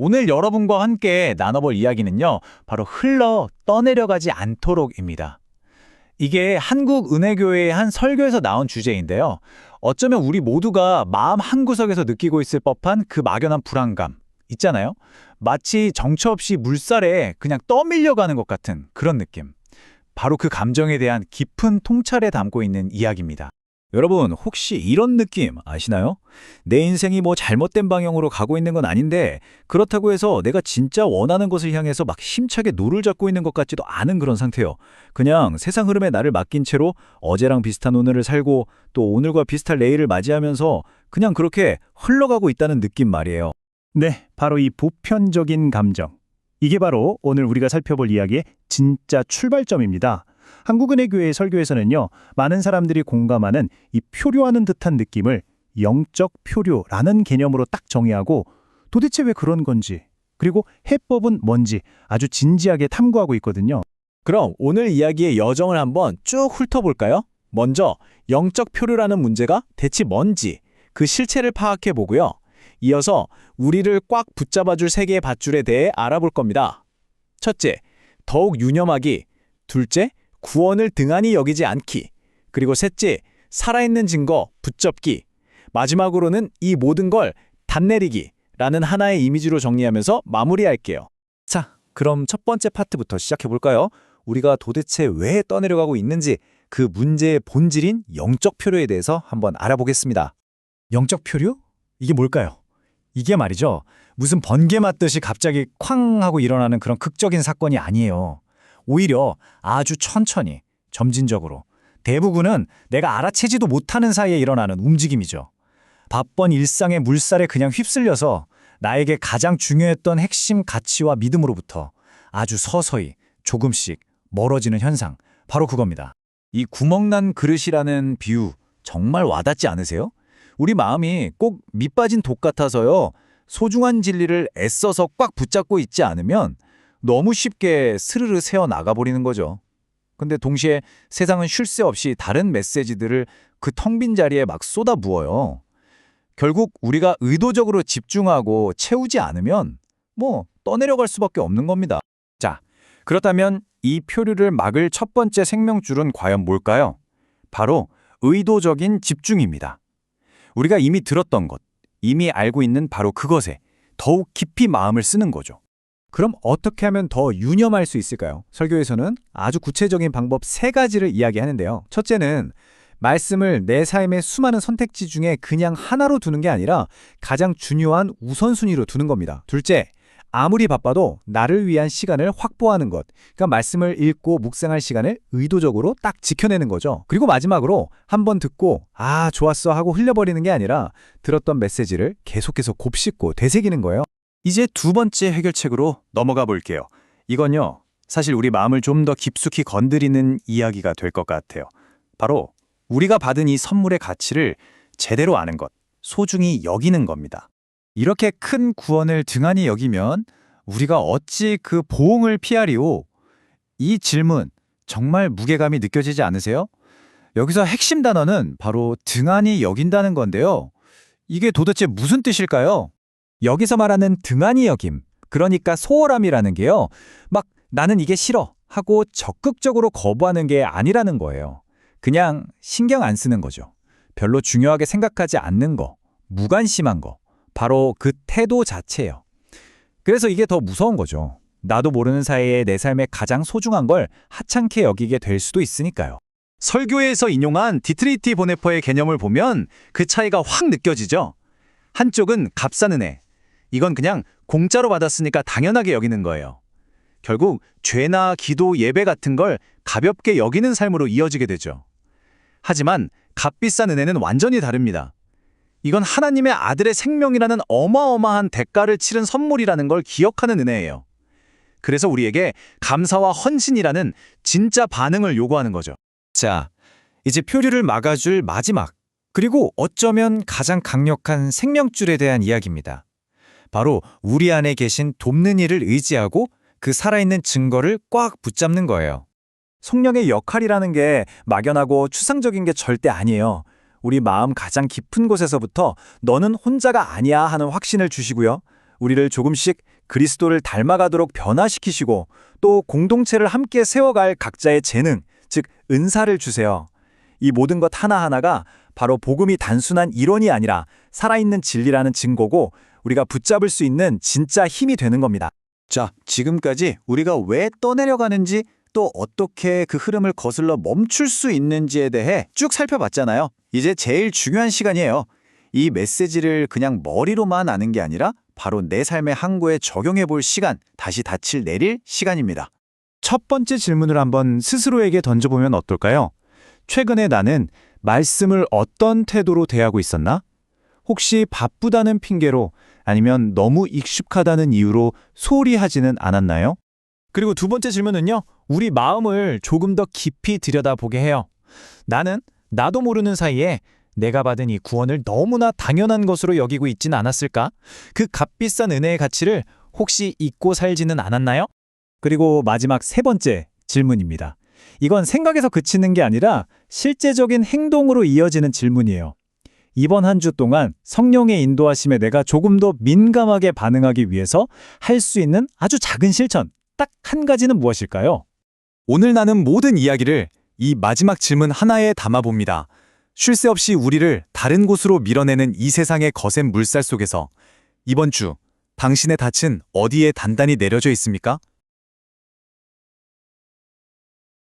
오늘 여러분과 함께 나눠볼 이야기는요, 바로 흘러 떠내려가지 않도록입니다. 이게 한국은혜교회의 한 설교에서 나온 주제인데요. 어쩌면 우리 모두가 마음 한구석에서 느끼고 있을 법한 그 막연한 불안감 있잖아요. 마치 정처 없이 물살에 그냥 떠밀려가는 것 같은 그런 느낌. 바로 그 감정에 대한 깊은 통찰에 담고 있는 이야기입니다. 여러분, 혹시 이런 느낌 아시나요? 내 인생이 뭐 잘못된 방향으로 가고 있는 건 아닌데 그렇다고 해서 내가 진짜 원하는 것을 향해서 막 힘차게 노를 잡고 있는 것 같지도 않은 그런 상태요. 그냥 세상 흐름에 나를 맡긴 채로 어제랑 비슷한 오늘을 살고 또 오늘과 비슷할 내일을 맞이하면서 그냥 그렇게 흘러가고 있다는 느낌 말이에요. 네, 바로 이 보편적인 감정. 이게 바로 오늘 우리가 살펴볼 이야기의 진짜 출발점입니다. 한국은혜교회의 설교에서는요, 많은 사람들이 공감하는 이 표류하는 듯한 느낌을 영적 표류라는 개념으로 딱 정의하고 도대체 왜 그런 건지, 그리고 해법은 뭔지 아주 진지하게 탐구하고 있거든요. 그럼 오늘 이야기의 여정을 한번 쭉 훑어볼까요? 먼저 영적 표류라는 문제가 대체 뭔지 그 실체를 파악해 보고요. 이어서 우리를 꽉 붙잡아줄 세 개의 밧줄에 대해 알아볼 겁니다. 첫째, 더욱 유념하기. 둘째, 구원을 등한히 여기지 않기. 그리고 셋째, 살아있는 증거 붙잡기. 마지막으로는 이 모든 걸 단내리기라는 하나의 이미지로 정리하면서 마무리할게요. 자, 그럼 첫 번째 파트부터 시작해볼까요? 우리가 도대체 왜 떠내려가고 있는지 그 문제의 본질인 영적 표류에 대해서 한번 알아보겠습니다. 영적 표류? 이게 뭘까요? 이게 말이죠, 무슨 번개 맞듯이 갑자기 쾅 하고 일어나는 그런 극적인 사건이 아니에요. 오히려 아주 천천히, 점진적으로, 대부분은 내가 알아채지도 못하는 사이에 일어나는 움직임이죠. 바쁜 일상의 물살에 그냥 휩쓸려서 나에게 가장 중요했던 핵심 가치와 믿음으로부터 아주 서서히, 조금씩 멀어지는 현상, 바로 그겁니다. 이 구멍난 그릇이라는 비유 정말 와닿지 않으세요? 우리 마음이 꼭 밑빠진 독 같아서요. 소중한 진리를 애써서 꽉 붙잡고 있지 않으면 너무 쉽게 스르르 새어 나가버리는 거죠. 근데 동시에 세상은 쉴 새 없이 다른 메시지들을 그 텅 빈 자리에 막 쏟아부어요. 결국 우리가 의도적으로 집중하고 채우지 않으면 떠내려갈 수밖에 없는 겁니다. 자, 그렇다면 이 표류를 막을 첫 번째 생명줄은 과연 뭘까요? 바로 의도적인 집중입니다. 우리가 이미 들었던 것, 이미 알고 있는 바로 그것에 더욱 깊이 마음을 쓰는 거죠. 그럼 어떻게 하면 더 유념할 수 있을까요? 설교에서는 아주 구체적인 방법 3가지를 이야기하는데요. 첫째는 말씀을 내 삶의 수많은 선택지 중에 그냥 하나로 두는 게 아니라 가장 중요한 우선순위로 두는 겁니다. 둘째, 아무리 바빠도 나를 위한 시간을 확보하는 것. 그러니까 말씀을 읽고 묵상할 시간을 의도적으로 딱 지켜내는 거죠. 그리고 마지막으로 한 번 듣고 아, 좋았어 하고 흘려버리는 게 아니라 들었던 메시지를 계속해서 곱씹고 되새기는 거예요. 이제 두 번째 해결책으로 넘어가 볼게요. 이건요, 사실 우리 마음을 좀 더 깊숙이 건드리는 이야기가 될 것 같아요. 바로 우리가 받은 이 선물의 가치를 제대로 아는 것, 소중히 여기는 겁니다. 이렇게 큰 구원을 등한히 여기면 우리가 어찌 그 보응을 피하리오? 이 질문 정말 무게감이 느껴지지 않으세요? 여기서 핵심 단어는 바로 등한히 여긴다는 건데요. 이게 도대체 무슨 뜻일까요? 여기서 말하는 등한히 여김, 그러니까 소홀함이라는 게요, 막 나는 이게 싫어 하고 적극적으로 거부하는 게 아니라는 거예요. 그냥 신경 안 쓰는 거죠. 별로 중요하게 생각하지 않는 거, 무관심한 거, 바로 그 태도 자체예요. 그래서 이게 더 무서운 거죠. 나도 모르는 사이에 내 삶의 가장 소중한 걸 하찮게 여기게 될 수도 있으니까요. 설교에서 인용한 디트리티 보네퍼의 개념을 보면 그 차이가 확 느껴지죠. 한쪽은 값싼 은혜, 이건 그냥 공짜로 받았으니까 당연하게 여기는 거예요. 결국 죄나 기도, 예배 같은 걸 가볍게 여기는 삶으로 이어지게 되죠. 하지만 값비싼 은혜는 완전히 다릅니다. 이건 하나님의 아들의 생명이라는 어마어마한 대가를 치른 선물이라는 걸 기억하는 은혜예요. 그래서 우리에게 감사와 헌신이라는 진짜 반응을 요구하는 거죠. 자, 이제 표류를 막아줄 마지막, 그리고 어쩌면 가장 강력한 생명줄에 대한 이야기입니다. 바로 우리 안에 계신 돕는 이를 의지하고 그 살아있는 증거를 꽉 붙잡는 거예요. 성령의 역할이라는 게 막연하고 추상적인 게 절대 아니에요. 우리 마음 가장 깊은 곳에서부터 너는 혼자가 아니야 하는 확신을 주시고요. 우리를 조금씩 그리스도를 닮아가도록 변화시키시고 또 공동체를 함께 세워갈 각자의 재능, 즉 은사를 주세요. 이 모든 것 하나하나가 바로 복음이 단순한 이론이 아니라 살아있는 진리라는 증거고 우리가 붙잡을 수 있는 진짜 힘이 되는 겁니다. 자, 지금까지 우리가 왜 떠내려가는지 또 어떻게 그 흐름을 거슬러 멈출 수 있는지에 대해 쭉 살펴봤잖아요. 이제 제일 중요한 시간이에요. 이 메시지를 그냥 머리로만 아는 게 아니라 바로 내 삶의 항구에 적용해 볼 시간, 다시 닻을 내릴 시간입니다. 첫 번째 질문을 한번 스스로에게 던져보면 어떨까요? 최근에 나는 말씀을 어떤 태도로 대하고 있었나? 혹시 바쁘다는 핑계로 아니면 너무 익숙하다는 이유로 소홀히 하지는 않았나요? 그리고 두 번째 질문은요. 우리 마음을 조금 더 깊이 들여다보게 해요. 나는 나도 모르는 사이에 내가 받은 이 구원을 너무나 당연한 것으로 여기고 있진 않았을까? 그 값비싼 은혜의 가치를 혹시 잊고 살지는 않았나요? 그리고 마지막 세 번째 질문입니다. 이건 생각에서 그치는 게 아니라 실제적인 행동으로 이어지는 질문이에요. 이번 한 주 동안 성령의 인도하심에 내가 조금 더 민감하게 반응하기 위해서 할 수 있는 아주 작은 실천, 딱 한 가지는 무엇일까요? 오늘 나눈 모든 이야기를 이 마지막 질문 하나에 담아봅니다. 쉴 새 없이 우리를 다른 곳으로 밀어내는 이 세상의 거센 물살 속에서 이번 주 당신의 닻은 어디에 단단히 내려져 있습니까?